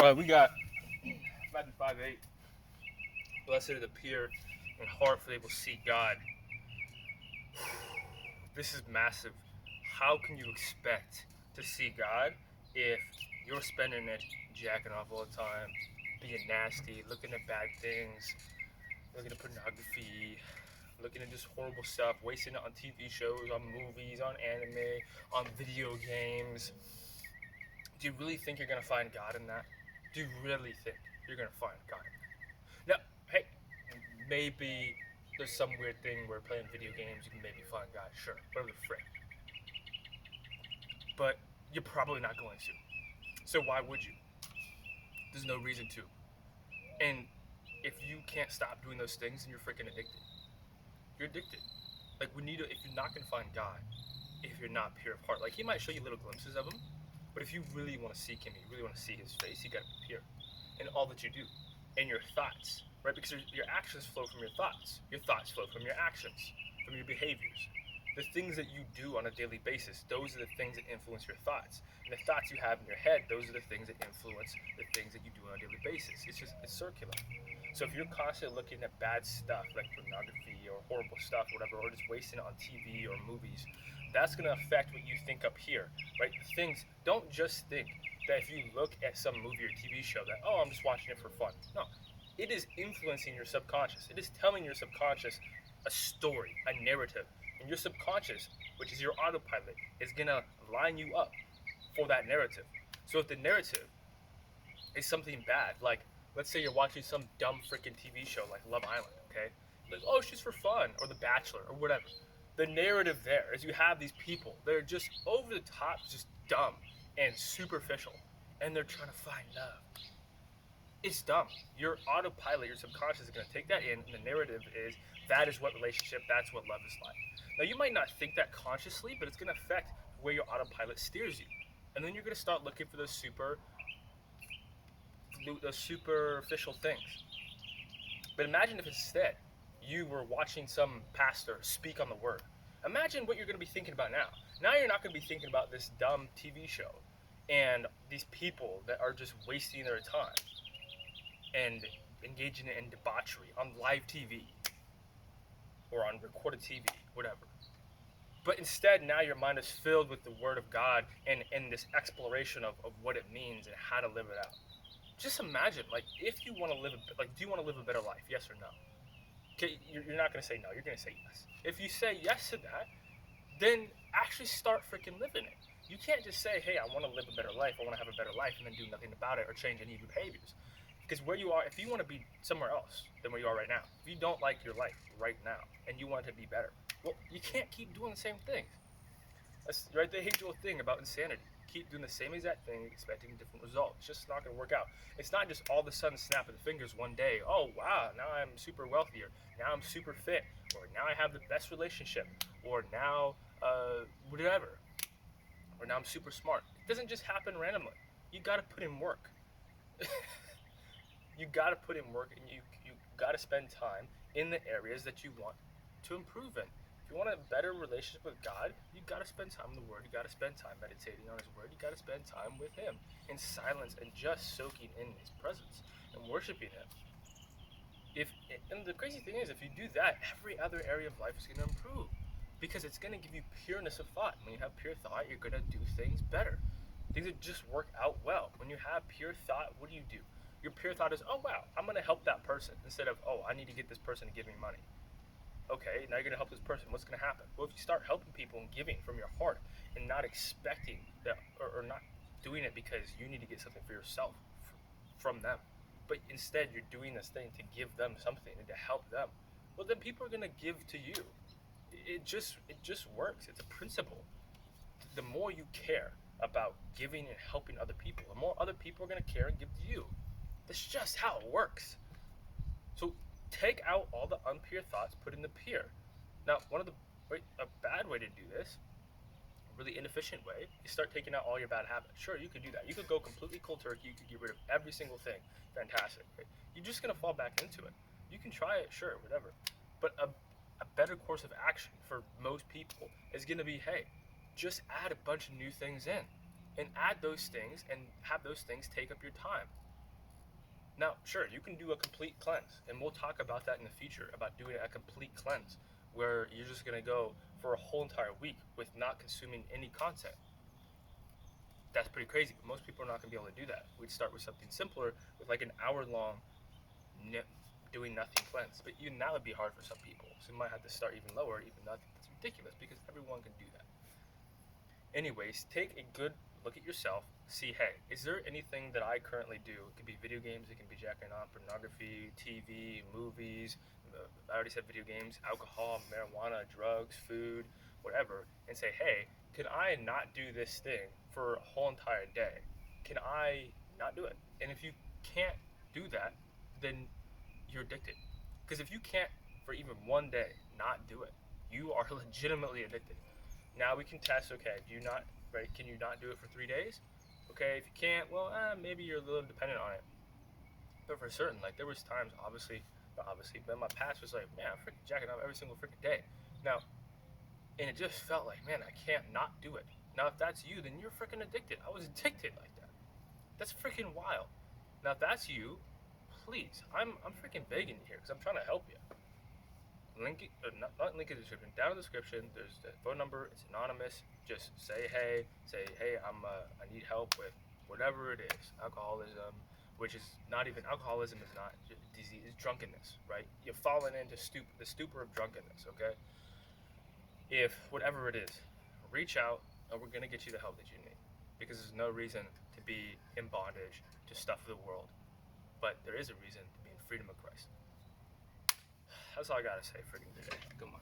We got Matthew 5:8. Blessed are the pure in heart, for they will see God. This is massive. How can you expect to see God if you're spending it jacking off all the time, being nasty, looking at bad things, looking at pornography, looking at just horrible stuff, wasting it on TV shows, on movies, on anime, on video games? Do you really think you're gonna find God in that? Do you really think you're gonna find God in that? Now, hey, maybe there's some weird thing where playing video games you can maybe find God, sure, whatever the frick. But you're probably not going to. So why would you? There's no reason to. And if you can't stop doing those things, then you're freaking addicted. You're addicted. Like we need to, if you're not gonna find God, if you're not pure of heart, like He might show you little glimpses of Him, but if you really want to seek Him, you really want to see His face, you gotta be pure in all that you do, in your thoughts, right? Because your actions flow from your thoughts flow from your actions, from your behaviors. The things that you do on a daily basis, those are the things that influence your thoughts. And the thoughts you have in your head, those are the things that influence the things that you do on a daily basis. It's circular. So if you're constantly looking at bad stuff like pornography or horrible stuff, or whatever, or just wasting it on TV or movies, that's gonna affect what you think up here, right? Things. Don't just think that if you look at some movie or TV show that, oh, I'm just watching it for fun. No, it is influencing your subconscious. It is telling your subconscious a story, a narrative, and your subconscious, which is your autopilot, is gonna line you up for that narrative. So if the narrative is something bad, like let's say you're watching some dumb freaking TV show like Love Island, okay? Like, oh, it's just for fun, or The Bachelor, or whatever. The narrative there is you have these people that are just over the top, just dumb and superficial, and they're trying to find love. It's dumb. Your autopilot, your subconscious is going to take that in, and the narrative is that is what relationship, that's what love is like. Now, you might not think that consciously, but it's going to affect where your autopilot steers you. And then you're going to start looking for those superficial things. But imagine if instead you were watching some pastor speak on the word. Imagine what you're going to be thinking about now. Now you're not going to be thinking about this dumb TV show and these people that are just wasting their time and engaging in debauchery on live TV or on recorded TV, whatever. But instead, now your mind is filled with the Word of God and this exploration of what it means and how to live it out. Just imagine, like, if you want to live, like, do you want to live a better life? Yes or no? Okay, you're not going to say no. You're going to say yes. If you say yes to that, then actually start freaking living it. You can't just say, hey, I want to live a better life. I want to have a better life, and then do nothing about it or change any of your behaviors. Because where you are, if you want to be somewhere else than where you are right now, if you don't like your life right now and you want it to be better, well, you can't keep doing the same things. That's right, the age-old thing about insanity. Keep doing the same exact thing, expecting a different result. It's just not going to work out. It's not just all of a sudden snapping the fingers one day. Oh wow, now I'm super wealthier. Now I'm super fit, or now I have the best relationship, or now whatever, or now I'm super smart. It doesn't just happen randomly. You got to put in work. You got to put in work, and you got to spend time in the areas that you want to improve in. If you want a better relationship with God, you got to spend time in the Word. You got to spend time meditating on His Word. You got to spend time with Him in silence and just soaking in His presence and worshiping Him. If and the crazy thing is, if you do that, every other area of life is going to improve because it's going to give you pureness of thought. When you have pure thought, you're going to do things better. Things that just work out well. When you have pure thought, what do? Your pure thought is, oh wow, I'm going to help that person, instead of, oh, I need to get this person to give me money. Okay, now you're going to help this person. What's going to happen? Well, if you start helping people and giving from your heart and not expecting that, or not doing it because you need to get something for yourself from them, but instead you're doing this thing to give them something and to help them, well, then people are going to give to you. It just works. It's a principle. The more you care about giving and helping other people, the more other people are going to care and give to you. That's just how it works. So take out all the unpure thoughts, put in the pure. Now, a bad way to do this, a really inefficient way, is start taking out all your bad habits. Sure, you could do that. You could go completely cold turkey. You could get rid of every single thing. Fantastic. Right? You're just going to fall back into it. You can try it, sure, whatever. But a better course of action for most people is going to be, hey, just add a bunch of new things in and add those things and have those things take up your time. Now, sure, you can do a complete cleanse, and we'll talk about that in the future, about doing a complete cleanse, where you're just going to go for a whole entire week with not consuming any content. That's pretty crazy, but most people are not going to be able to do that. We'd start with something simpler, with like an hour-long doing nothing cleanse. But even that would be hard for some people, so you might have to start even lower, even nothing. That's ridiculous, because everyone can do that. Anyways, take a good look at yourself. See, hey, is there anything that I currently do? It could be video games, it can be jacking off, pornography, TV, movies. I already said video games, alcohol, marijuana, drugs, food, whatever. And say, hey, can I not do this thing for a whole entire day? Can I not do it? And if you can't do that, then you're addicted. Because if you can't, for even one day, not do it, you are legitimately addicted. Now we can test. Okay, do you not right? Can you not do it for 3 days? Okay, if you can't, well, maybe you're a little dependent on it. But for certain, like there was times, not obviously, but my past was like, man, I'm freaking jacking off every single freaking day. Now, and it just felt like, man, I can't not do it. Now, if that's you, then you're freaking addicted. I was addicted like that. That's freaking wild. Now, if that's you, please, I'm freaking begging you here because I'm trying to help you. Link it, or not link in the description. Down in the description, there's the phone number. It's anonymous. Just say hey. I need help with whatever it is. Alcoholism, which is not even alcoholism is not disease. It's drunkenness, right? You've fallen into the stupor of drunkenness. Okay. If whatever it is, reach out, and we're gonna get you the help that you need, because there's no reason to be in bondage to stuff of the world, but there is a reason to be in freedom of Christ. That's all I gotta say for you today. Come on.